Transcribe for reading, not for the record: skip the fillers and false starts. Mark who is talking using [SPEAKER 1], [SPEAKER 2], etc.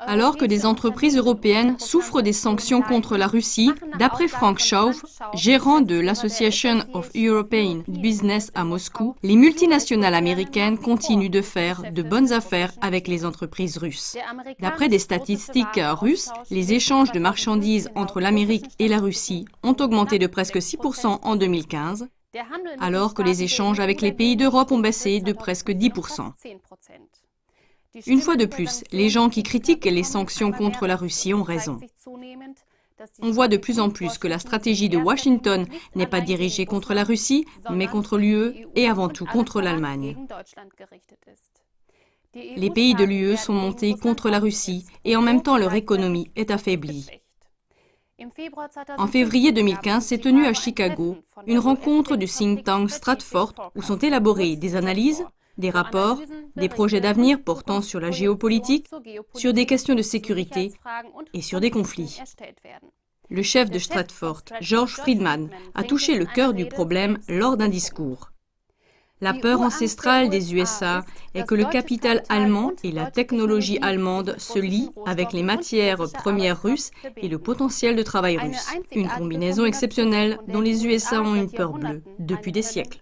[SPEAKER 1] Alors que des entreprises européennes souffrent des sanctions contre la Russie, d'après Frank Schauf, gérant de l'Association of European Business à Moscou, les multinationales américaines continuent de faire de bonnes affaires avec les entreprises russes. D'après des statistiques russes, les échanges de marchandises entre l'Amérique et la Russie ont augmenté de presque 6% en 2015, alors que les échanges avec les pays d'Europe ont baissé de presque 10%. Une fois de plus, les gens qui critiquent les sanctions contre la Russie ont raison. On voit de plus en plus que la stratégie de Washington n'est pas dirigée contre la Russie, mais contre l'UE et avant tout contre l'Allemagne. Les pays de l'UE sont montés contre la Russie et en même temps leur économie est affaiblie. En février 2015 s'est tenue à Chicago une rencontre du think tank Stratford où sont élaborées des analyses, des rapports, des projets d'avenir portant sur la géopolitique, sur des questions de sécurité et sur des conflits. Le chef de Stratford, George Friedman, a touché le cœur du problème lors d'un discours. La peur ancestrale des USA est que le capital allemand et la technologie allemande se lient avec les matières premières russes et le potentiel de travail russe. Une combinaison exceptionnelle dont les USA ont une peur bleue depuis des siècles.